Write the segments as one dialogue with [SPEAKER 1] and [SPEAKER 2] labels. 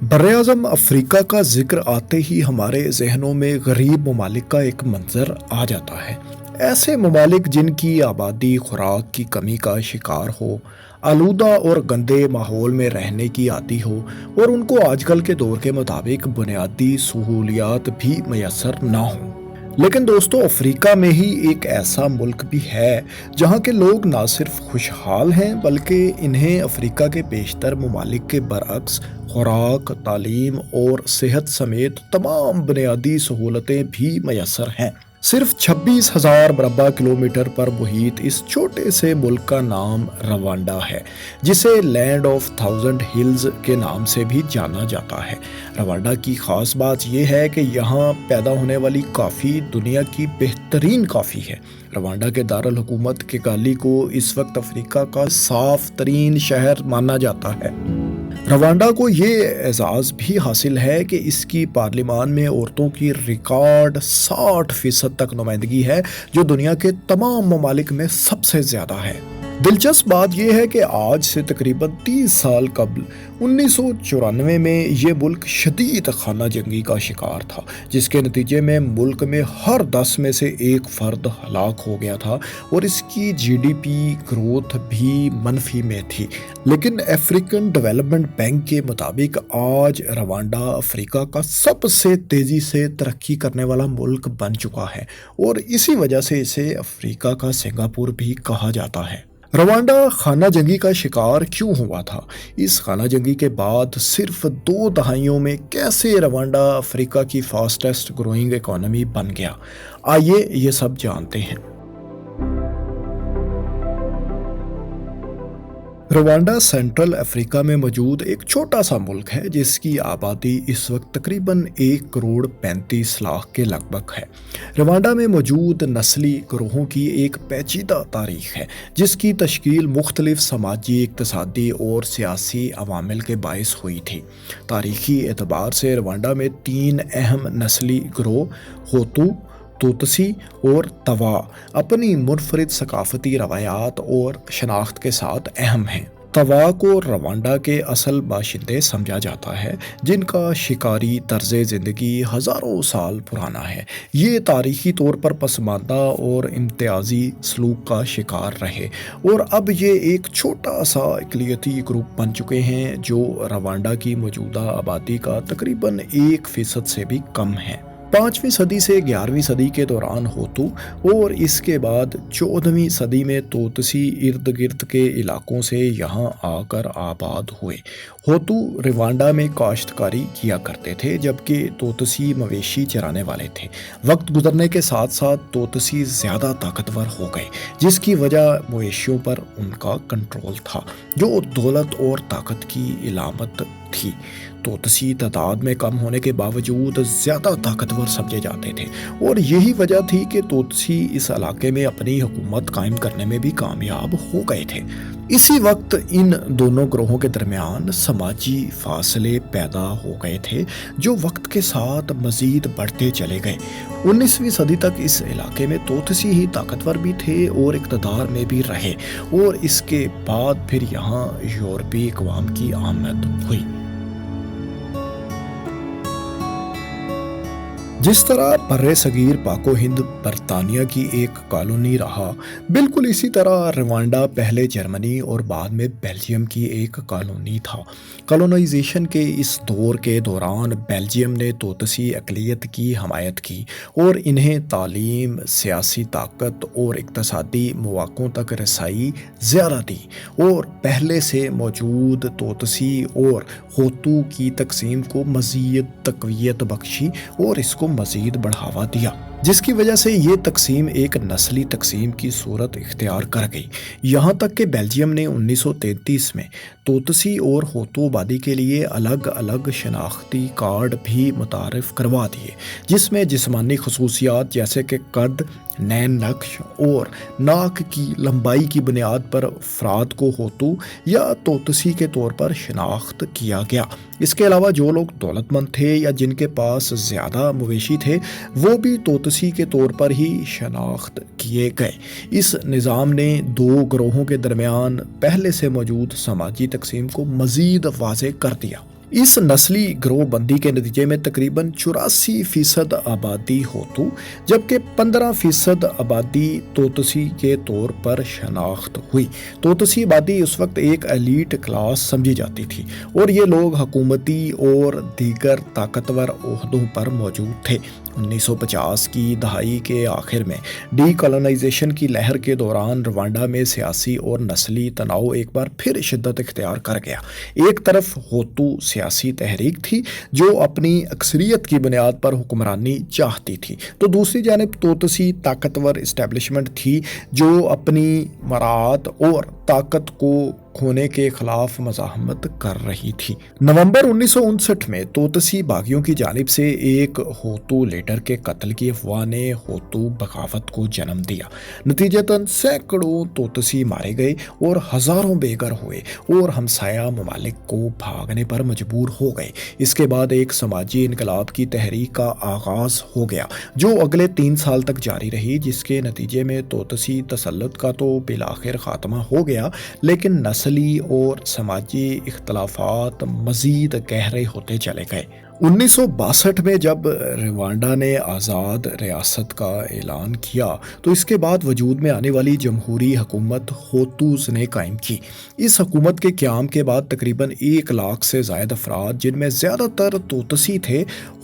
[SPEAKER 1] बरएज़म Africa का ज़िक्र आते ही हमारे ज़हनों में गरीब ममालिक का एक मंज़र आ जाता है। ऐसे ममालिक जिनकी आबादी खुराक की कमी का शिकार हो, आलूदा और गंदे माहौल में रहने की आदी हो और उनको आजकल के दौर के मुताबिक बुनियादी सहूलियात भी मैसर ना हों। लेकिन दोस्तों, अफ्रीका में ही एक ऐसा मुल्क भी है जहाँ के लोग ना सिर्फ खुशहाल हैं बल्कि इन्हें अफ्रीका के बेशतर ममालिक के बरअक्स खुराक, तालीम और सेहत समेत तमाम बुनियादी सहूलतें भी मैसर हैं। सिर्फ 26,000 मरबा किलोमीटर पर मुहित इस छोटे से मुल्क का नाम रवांडा है, जिसे लैंड ऑफ थाउजेंड हिल्स के नाम से भी जाना जाता है। रवांडा की खास बात यह है कि यहाँ पैदा होने वाली कॉफ़ी दुनिया की बेहतरीन कॉफ़ी है। रवांडा के दारुल हुकूमत किगाली को इस वक्त अफ्रीका का साफ तरीन शहर माना जाता है। रवांडा को ये एजाज़ भी हासिल है कि इसकी पार्लिमान में औरतों की रिकॉर्ड 60% तक नुमाइंदगी है, जो दुनिया के तमाम ममालिक में सबसे ज़्यादा है। दिलचस्प बात यह है कि आज से तकरीबन 30 साल कबल 1994 में ये मुल्क शदीद खाना जंगी का शिकार था, जिसके नतीजे में मुल्क में हर 10 में से एक फ़र्द हलाक हो गया था और इसकी जीडीपी ग्रोथ भी मनफी में थी। लेकिन अफ्रीकन डेवलपमेंट बैंक के मुताबिक आज रवांडा अफ्रीका का सबसे तेज़ी से तरक्की करने वाला मुल्क बन चुका है और इसी वजह से इसे अफ्रीका का सिंगापुर भी कहा जाता है। रवांडा खाना जंगी का शिकार क्यों हुआ था? इस खाना जंगी के बाद सिर्फ 2 दहाइयों में कैसे रवांडा अफ्रीका की फास्टेस्ट ग्रोइंग इकोनॉमी बन गया? आइए ये सब जानते हैं। रवांडा सेंट्रल अफ्रीका में मौजूद एक छोटा सा मुल्क है जिसकी आबादी इस वक्त तकरीबन 1 करोड़ 35 लाख के लगभग है। रवांडा में मौजूद नस्ली ग्रोहों की एक पेचीदा तारीख है, जिसकी तश्कील मुख्तलिफ समाजी, इक़्तिसादी और सियासी अवामिल के बाइस हुई थी। तारीखी एतबार से रवांडा में 3 अहम नस्ली ग्रोह होतू, तूतसी और तवा अपनी मुनफरिद सकाफती रवायात और शनाख्त के साथ अहम हैं। तवा को रवांडा के असल बाशिंदे समझा जाता है, जिनका शिकारी तर्ज ज़िंदगी हज़ारों साल पुराना है। ये तारीखी तौर पर पसमानदा और इम्तियाजी सलूक का शिकार रहे और अब ये एक छोटा सा इकलियती ग्रुप बन चुके हैं जो रवांडा की मौजूदा आबादी का तकरीबन 1% से भी कम है। 5वीं सदी से 11वीं सदी के दौरान होतू और इसके बाद 14वीं सदी में तोतसी इर्द गिर्द के इलाकों से यहाँ आकर आबाद हुए। होतू रवांडा में काश्तकारी किया करते थे, जबकि तोतसी मवेशी चराने वाले थे। वक्त गुजरने के साथ साथ तोतसी ज़्यादा ताकतवर हो गए, जिसकी वजह मवेशियों पर उनका कंट्रोल था, जो दौलत और ताकत की इलामत थी। तोतसी तादाद में कम होने के बावजूद ज़्यादा ताकतवर समझे जाते थे और यही वजह थी कि तोतसी इस इलाके में अपनी हुकूमत कायम करने में भी कामयाब हो गए थे। इसी वक्त इन दोनों ग्रोहों के दरमियान समाजी फासले पैदा हो गए थे, जो वक्त के साथ मज़ीद बढ़ते चले गए। 19वीं सदी तक इस इलाके में तोतसी ही ताकतवर भी थे और इक़्तिदार में भी रहे और इसके बाद फिर यहाँ यूरोपी अक़वाम की आमद हुई। जिस तरह बर्रे सगीर पाको हिंद बरतानिया की एक कॉलोनी रहा, बिल्कुल इसी तरह रवांडा पहले जर्मनी और बाद में बेल्जियम की एक कॉलोनी था। कॉलोनाइजेशन के इस दौर के दौरान बेल्जियम ने तोतसी अक़लियत की हमायत की और इन्हें तालीम, सियासी ताकत और इक़्तिसादी मौक़ों तक रसाई ज़्यादा दी और पहले से मौजूद तोतसी और होतू की तकसीम को मज़ीद तक़वियत बख्शी और इसको मज़ीद बढ़ावा दिया, जिसकी वजह से ये तकसीम एक नस्ली तकसीम की सूरत इख्तियार कर गई। यहाँ तक कि बेल्जियम ने 1933 में तोतसी और होतू आबादी के लिए अलग अलग शनाख्ती कार्ड भी मुतारिफ करवा दिए, जिसमें जिस्मानी खसूसियात जैसे कि कद, नैन नक्श और नाक की लंबाई की बुनियाद पर अफराद को होतू या तोतसी के तौर पर शनाख्त किया गया। इसके अलावा जो लोग दौलतमंद थे या जिनके पास ज़्यादा मवेशी थे, वो भी तोतसी के तौर पर ही शनाख्त किए गए। इस निज़ाम ने 2 ग्रोहों के दरमियान पहले से मौजूद समाजी तकसीम को मज़ीद वाज़ेह कर दिया। इस नस्ली गिरोह बंदी के नतीजे में तकरीबन 84% आबादी होतू जबकि 15% आबादी तोतसी के तौर पर शनाख्त हुई। तोतसी आबादी उस वक्त एक एलीट क्लास समझी जाती थी और ये लोग हुकूमती और दीगर ताकतवर ओहदों पर मौजूद थे। 1950 की दहाई के आखिर में डीकॉलोनाइजेशन की लहर के दौरान रवांडा में सियासी और नस्ली तनाव एक बार फिर शिद्दत इख्तियार कर गया। एक तरफ होतू सियासी तहरीक थी जो अपनी अक्सरियत की बुनियाद पर हुक्मरानी चाहती थी, तो दूसरी जानिब तोतसी ताकतवर इस्टेब्लिशमेंट थी जो अपनी मराद और ताकत को खोने के खिलाफ मज़ाहमत कर रही थी। नवंबर 1959 में तोतसी बागियों की जानिब से एक होतू लीडर के कत्ल की अफवाह ने होतू बगावत को जन्म दिया। नतीजतन सैकड़ों तोतसी मारे गए और हज़ारों बेघर हुए और हमसाया ममालिक को भागने पर मजबूर हो गए। इसके बाद एक समाजी इनकलाब की तहरीक का आगाज़ हो गया जो अगले 3 साल तक जारी रही, जिसके नतीजे में तोतसी तसल्लुत का तो बिलाखिर खात्मा हो गया, लेकिन नस्ली और समाजी इख्तलाफात मज़ीद गहरे होते चले गए। 1962 में जब रवांडा ने आज़ाद रियासत का ऐलान किया तो इसके बाद वजूद में आने वाली जमहूरी हुकूमत होतूज़ ने कायम की। इस हुकूमत के क़याम के बाद तकरीबन 1 लाख से ज़ायद अफराद, जिनमें ज़्यादातर तोतसी थे,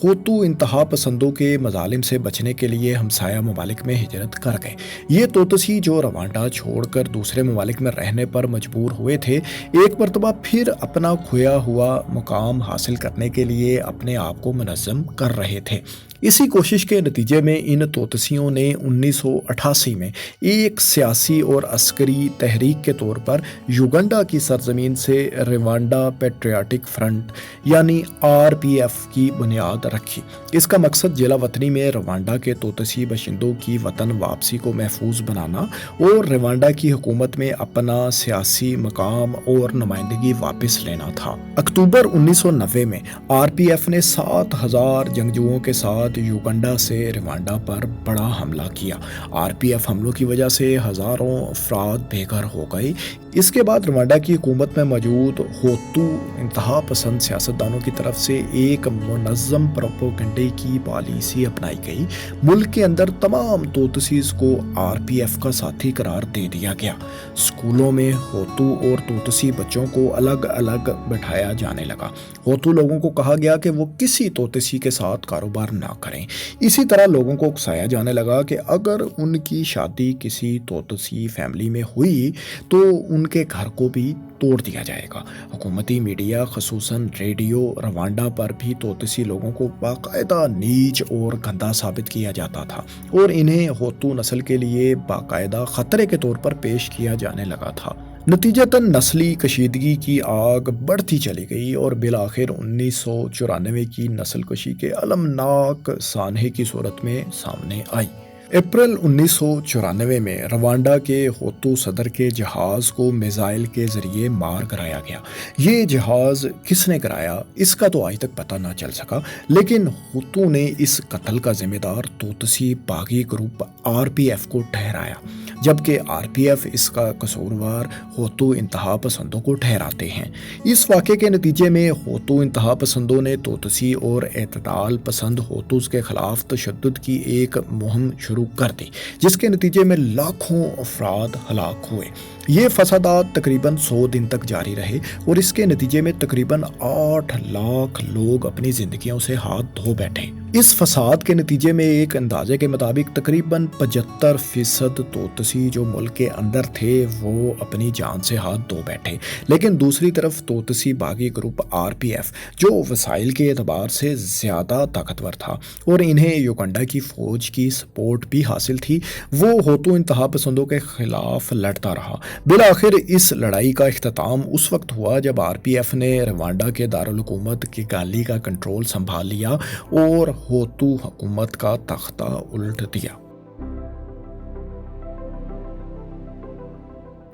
[SPEAKER 1] होतू इंतहा पसंदों के मजालिम से बचने के लिए हमसाया ममालिक में हिजरत कर गए। ये तोतसी जो रवांडा छोड़कर दूसरे ममालिक में रहने पर मजबूर हुए थे, एक मरतबा फिर अपना खोया हुआ मुकाम हासिल करने के लिए अपने आप को मुनज़्ज़म कर रहे थे। इसी कोशिश के नतीजे में इन तोतसियों ने 1988 में एक सियासी और अस्करी तहरीक के तौर पर युगंडा की सरजमीन से रवांडा पैट्रियाटिक फ्रंट यानी RPF की बुनियाद रखी। इसका मकसद जिला वतनी में रवांडा के तोतसी बशिंदों की वतन वापसी को महफूज बनाना और रवांडा की हुकूमत में अपना सियासी मकाम और नुमाइंदगी वापस लेना था। अक्टूबर 1990 में RPF ने 7,000 जंगजुओं के साथ युगंडा से रवांडा पर बड़ा हमला किया। RPF हमलों की वजह से हज़ारों अफराद बेघर हो गए। इसके बाद रवांडा की हुकूमत में मौजूद होतू इंतहा पसंद सियासतदानों की तरफ से एक मुनज़्ज़म प्रोपेगेंडे की पॉलिसी अपनाई गई। मुल्क के अंदर तमाम तोतसीज़ को RPF का साथी करार दे दिया गया। स्कूलों में होतू और तोतसी बच्चों को अलग अलग बैठाया जाने लगा। होतू लोगों को कहा गया कि वो किसी तोतसी के साथ कारोबार ना करें। इसी तरह लोगों को उकसाया जाने लगा कि अगर उनकी शादी किसी तोतसी फैमिली में हुई तो उनके घर को भी तोड़ दिया जाएगा। हुकूमती मीडिया खसूसन रेडियो रवांडा पर भी तोतसी लोगों को बाकायदा नीच और गंदा साबित किया जाता था और इन्हें होतू नस्ल के लिए बाकायदा खतरे के तौर पर पेश किया जाने लगा था। नतीजतन नस्ली कशीदगी की आग बढ़ती चली गई और बिलाखिर 1994 की नस्ल कशी के अलमनाक सानहे की सूरत में सामने आई। अप्रैल 1994 में रवांडा के होतू सदर के जहाज़ को मिसाइल के ज़रिए मार गिराया गया। ये जहाज़ किसने गिराया इसका तो आज तक पता ना चल सका, लेकिन होतू ने इस कत्ल का जिम्मेदार तोतसी बागी ग्रुप RPF को ठहराया, जबकि RPF इसका कसूरवार होतू इंतहा पसंदों को ठहराते हैं। इस वाक़े के नतीजे में होतू इंतहा पसंदों ने तोतसी और एतदाल पसंद होतूस के खिलाफ तशद्दुद की एक मुहिम शुरू कर दी, जिसके नतीजे में लाखों अफराद हलाक हुए। ये फसादात तकरीबन 100 दिन तक जारी रहे और इसके नतीजे में तकरीबन 8 लाख लोग अपनी जिंदगियों से हाथ धो बैठे। इस फसाद के नतीजे में एक अंदाजे के मुताबिक तकरीबन 75% तोतसी जो मुल्क के अंदर थे वो अपनी जान से हाथ धो बैठे, लेकिन दूसरी तरफ तोतसी बागी ग्रुप RPF जो वसाइल के एतबार से ज़्यादा ताकतवर था और इन्हें युगंडा की फ़ौज की सपोर्ट भी हासिल थी, वो होतू इंतहा पसंदों के खिलाफ लड़ता रहा। बिलाखिर इस लड़ाई का इख्तिताम उस वक्त हुआ जब RPF ने रवांडा के दारुल हुकूमत किगाली का कंट्रोल संभाल लिया और होतू हुकूमत का तख्ता उल्ट दिया।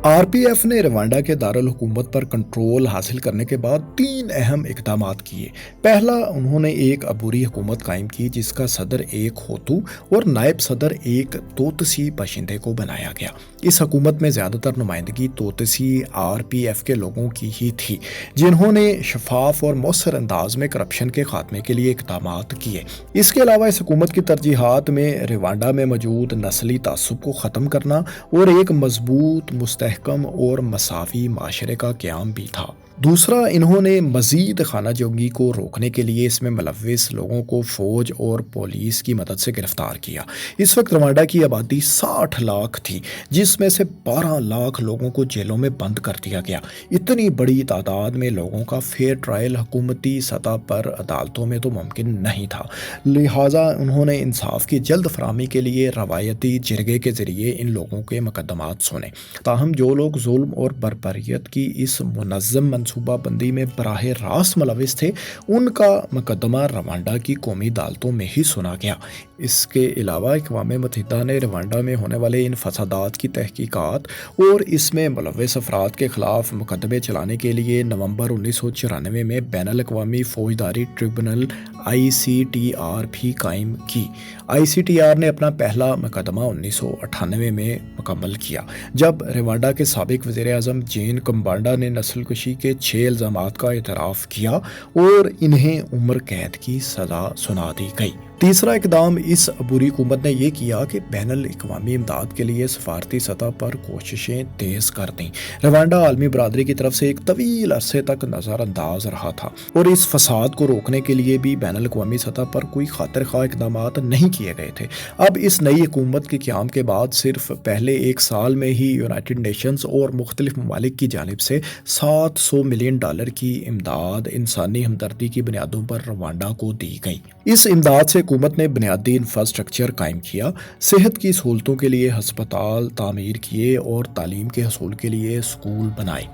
[SPEAKER 1] آر پی ایف نے روانڈا کے دارالحکومت پر کنٹرول حاصل کرنے کے بعد 3 اہم اقدامات کیے۔ پہلا، انہوں نے ایک عبوری حکومت قائم کی جس کا صدر ایک ہوتو اور نائب صدر ایک توتسی باشندے کو بنایا گیا۔ اس حکومت میں زیادہ تر نمائندگی توتسی آر پی ایف کے لوگوں کی ہی تھی، جنہوں نے شفاف اور مؤثر انداز میں کرپشن کے خاتمے کے لیے اقدامات کیے۔ اس کے علاوہ اس حکومت کی ترجیحات میں روانڈا میں موجود نسلی تعصب کو ختم کرنا اور ایک مضبوط، مستحکم اور مساوی معاشرے کا قیام بھی تھا۔ دوسرا، انہوں نے مزید خانہ جنگی کو روکنے کے لیے اس میں ملوث لوگوں کو فوج اور پولیس کی مدد سے گرفتار کیا۔ اس وقت روانڈا کی آبادی 60 لاکھ تھی، جس میں سے 12 لاکھ لوگوں کو جیلوں میں بند کر دیا گیا۔ اتنی بڑی تعداد میں لوگوں کا فیئر ٹرائل حکومتی سطح پر عدالتوں میں تو ممکن نہیں تھا، لہٰذا انہوں نے انصاف کی جلد فراہمی کے لیے روایتی جرگے کے ذریعے ان لوگوں کے مقدمات سنے۔ تاہم جو لوگ ظلم اور بربریت کی اس منظم منصوبہ بندی میں براہ راست ملوث تھے، ان کا مقدمہ روانڈا کی قومی عدالتوں میں ہی سنا گیا۔ اس کے علاوہ اقوام متحدہ نے روانڈا میں ہونے والے ان فسادات کی تحقیقات اور اس میں ملوث افراد کے خلاف مقدمے چلانے کے لیے نومبر 1994 میں بین الاقوامی فوجداری ٹریبونل ICTR بھی قائم کی۔ ICTR نے اپنا پہلا مقدمہ 1998 میں مکمل کیا، جب روانڈا کے سابق وزیر اعظم جین کمبانڈا نے نسل کشی کے 6 الزامات کا اعتراف کیا اور انہیں عمر قید کی سزا سنا دی گئی۔ تیسرا اقدام اس عبوری حکومت نے یہ کیا کہ بین الاقوامی امداد کے لیے سفارتی سطح پر کوششیں تیز کر دیں۔ روانڈا عالمی برادری کی طرف سے ایک طویل عرصے تک نظر انداز رہا تھا اور اس فساد کو روکنے کے لیے بھی بین الاقوامی سطح پر کوئی خاطر خواہ اقدامات نہیں کیے گئے تھے۔ اب اس نئی حکومت کے قیام کے بعد صرف پہلے 1 سال میں ہی یونائٹڈ نیشنز اور مختلف ممالک کی جانب سے $700 ملین کی امداد انسانی ہمدردی کی بنیادوں پر روانڈا کو دی گئی۔ اس امداد سے حکومت نے بنیادی انفراسٹرکچر قائم کیا، صحت کی سہولتوں کے لیے ہسپتال تعمیر کیے اور تعلیم کے حصول کے لیے اسکول بنائے۔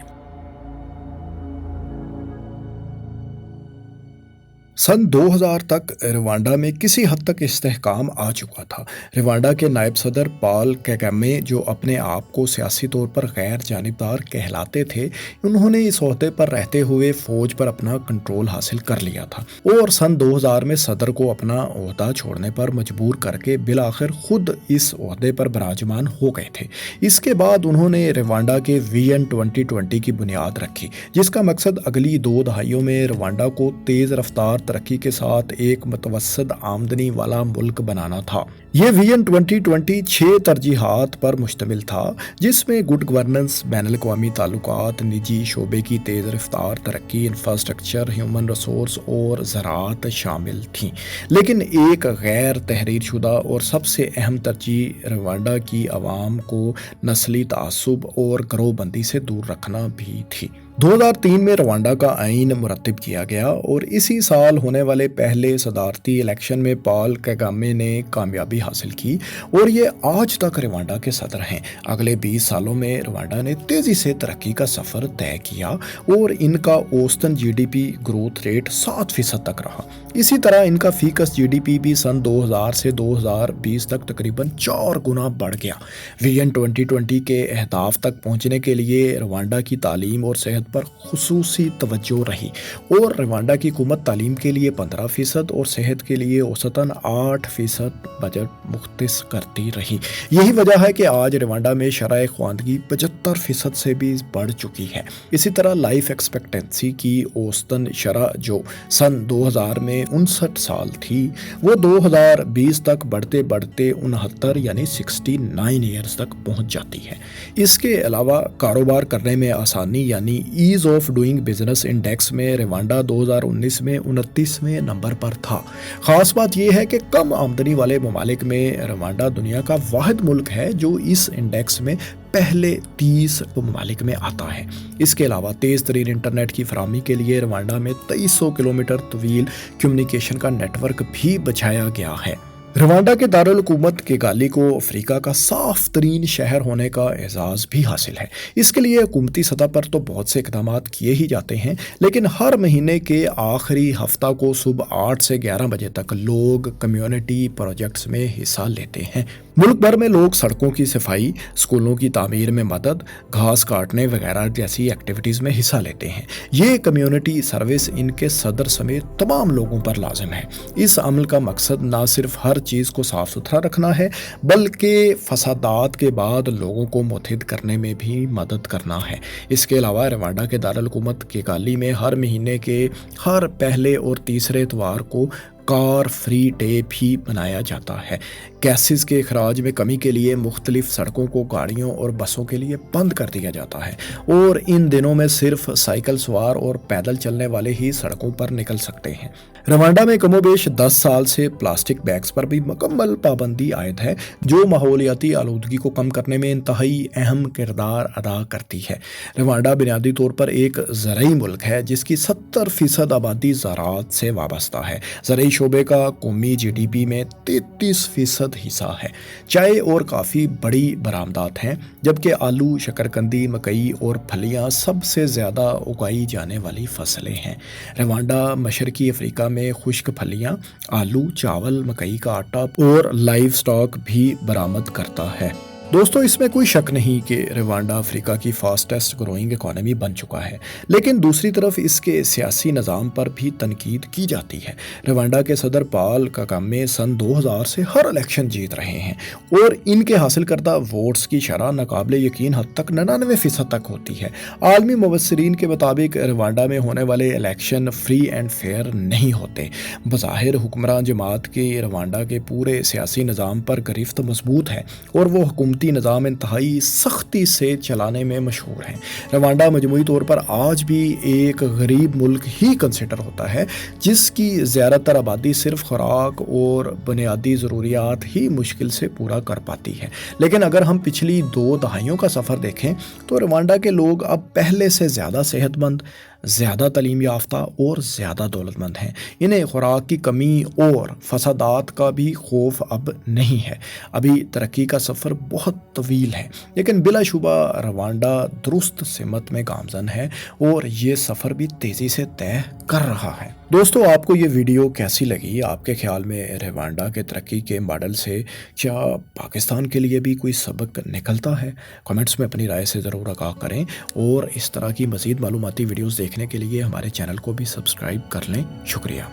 [SPEAKER 1] سن 2000 تک روانڈا میں کسی حد تک استحکام آ چکا تھا۔ روانڈا کے نائب صدر پال کگامے، جو اپنے آپ کو سیاسی طور پر غیر جانبدار کہلاتے تھے، انہوں نے اس عہدے پر رہتے ہوئے فوج پر اپنا کنٹرول حاصل کر لیا تھا اور سن 2000 میں صدر کو اپنا عہدہ چھوڑنے پر مجبور کر کے بالآخر خود اس عہدے پر براجمان ہو گئے تھے۔ اس کے بعد انہوں نے روانڈا کے ویژن 2020 کی بنیاد رکھی، جس کا مقصد اگلی 2 دہائیوں میں روانڈا کو تیز رفتار ترقی کے ساتھ ایک متوسط آمدنی والا ملک بنانا تھا۔ یہ ویژن 2020 6 ترجیحات پر مشتمل تھا، جس میں گڈ گورننس، بین الاقوامی تعلقات، نجی شعبے کی تیز رفتار ترقی، انفراسٹرکچر، ہیومن ریسورس اور زراعت شامل تھیں۔ لیکن ایک غیر تحریر شدہ اور سب سے اہم ترجیح روانڈا کی عوام کو نسلی تعصب اور گروہ بندی سے دور رکھنا بھی تھی۔ 2003 میں روانڈا کا آئین مرتب کیا گیا اور اسی سال ہونے والے پہلے صدارتی الیکشن میں پال کگامے نے کامیابی حاصل کی اور یہ آج تک روانڈا کے صدر ہیں۔ اگلے 20 سالوں میں روانڈا نے تیزی سے ترقی کا سفر طے کیا اور ان کا اوسطاً GDP گروتھ ریٹ 7% تک رہا۔ اسی طرح ان کا فی کس GDP بھی سن 2000 سے 2020 تک تقریباً 4 گنا بڑھ گیا۔ ویژن 2020 کے اہداف تک پہنچنے کے لیے روانڈا کی تعلیم اور صحت پر خصوصی توجہ رہی اور روانڈا کی حکومت تعلیم کے لیے 15% اور صحت کے لیے اوسطاً 8% بجٹ مختص کرتی رہی۔ یہی وجہ ہے کہ آج روانڈا میں شرح خواندگی 75% سے بھی بڑھ چکی ہے۔ اسی طرح لائف ایکسپیکٹنسی کی اوسطاً شرح جو سن 2000 میں 59 سال تھی، وہ 2020 تک بڑھتے بڑھتے 69 یعنی 69 ایئرز تک پہنچ جاتی ہے۔ اس کے علاوہ کاروبار کرنے میں آسانی یعنی as of doing business index میں روانڈا 2019 میں 29ویں نمبر پر تھا۔ خاص بات یہ ہے کہ کم آمدنی والے ممالک میں روانڈا دنیا کا واحد ملک ہے جو اس انڈیکس میں پہلے 30 ممالک میں آتا ہے۔ اس کے علاوہ تیز ترین انٹرنیٹ کی فراہمی کے لیے روانڈا میں 2300 کلومیٹر طویل کمیونیکیشن کا نیٹ ورک بھی بچھایا گیا ہے۔ روانڈا کے دارالحکومت کیگالی کو افریقہ کا صاف ترین شہر ہونے کا اعزاز بھی حاصل ہے۔ اس کے لیے حکومتی سطح پر تو بہت سے اقدامات کیے ہی جاتے ہیں، لیکن ہر مہینے کے آخری ہفتہ کو صبح 8 سے 11 بجے تک لوگ کمیونٹی پروجیکٹس میں حصہ لیتے ہیں۔ मुल्क भर में लोग सड़कों की सफाई, स्कूलों की तामीर में मदद, घास काटने वगैरह जैसी एक्टिविटीज़ में हिस्सा लेते हैं। ये कम्युनिटी सर्विस इनके सदर समेत तमाम लोगों पर लाजिम है। इस अमल का मकसद ना सिर्फ हर चीज़ को साफ सुथरा रखना है, बल्कि फसादात के बाद लोगों को मुतहिद करने में भी मदद करना है। इसके अलावा रवांडा के दारुल हुकूमत किगाली में हर महीने के हर पहले और तीसरे इतवार को कार फ्री डे भी मनाया जाता है। गैसेस के अखराज में कमी के लिए मुख्तलिफ सड़कों को गाड़ियों और बसों के लिए बंद कर दिया जाता है और इन दिनों में सिर्फ साइकिल सवार और पैदल चलने वाले ही सड़कों पर निकल सकते हैं। रवांडा में कमोबेश 10 साल से प्लास्टिक बैग्स पर भी मुकम्मल पाबंदी आयद है, जो माहौलियाती आलूदगी को कम करने में इंतहाई अहम किरदार अदा करती है। रवांडा बुनियादी तौर पर एक ज़रई मुल्क है जिसकी 70% आबादी ज़राअत से वाबस्ता है। ज़रई शोबे का कौमी GDP में 33% हिस्सा है। चाय और काफ़ी बड़ी बरामदात हैं, जबकि आलू, शकरकंदी, मकई और फलियां सबसे ज़्यादा उगाई जाने वाली फसलें हैं। रवांडा मशरकी अफ्रीका में खुश्क फलियां, आलू, चावल, मकई का आटा और लाइव स्टॉक भी बरामद करता है। दोस्तों, इसमें कोई शक नहीं कि रवांडा अफ्रीका की फास्टेस्ट ग्रोइंग इकॉनमी बन चुका है, लेकिन दूसरी तरफ इसके सियासी निज़ाम पर भी तनकीद की जाती है। रवांडा के सदर पॉल कगामे सन 2000 से हर इलेक्शन जीत रहे हैं और इनके हासिल करदा वोट्स की शरह नाकाबिले यकीन हद तक 99% तक होती है। आलमी मुबस्सिरीन के मुताबिक रवांडा में होने वाले इलेक्शन फ्री एंड फेयर नहीं होते। बज़ाहिर हुक्मरान जमात की रवांडा के पूरे सियासी निज़ाम पर गिरफ्त मजबूत है और वो हुकूमती निज़ाम इंतहाई सख्ती से चलाने में मशहूर हैं। रवांडा मजमूई तौर पर आज भी एक गरीब मुल्क ही कंसिडर होता है, जिसकी ज़्यादातर आबादी सिर्फ खुराक और बुनियादी ज़रूरियात ही मुश्किल से पूरा कर पाती है। लेकिन अगर हम पिछली 2 दहाइयों का सफ़र देखें तो रवांडा के लोग अब पहले से ज़्यादा सेहतमंद, ज़्यादा तालीम याफ्ता और ज़्यादा दौलतमंद हैं। इन्हें खुराक की कमी और फसादात का भी खौफ अब नहीं है। अभी तरक्की का सफ़र बहुत तवील है, लेकिन बिलाशुबा रवांडा दुरुस्त सिमत में गामज़न है और ये सफ़र भी तेज़ी से तय कर रहा है। दोस्तों, आपको ये वीडियो कैसी लगी? आपके ख्याल में रवांडा के तरक्की के मॉडल से क्या पाकिस्तान के लिए भी कोई सबक निकलता है? कमेंट्स में अपनी राय से ज़रूर आगाह करें और इस तरह की मज़ीद मालूमाती वीडियोज़ देखने के लिए हमारे चैनल को भी सब्सक्राइब कर लें। शुक्रिया।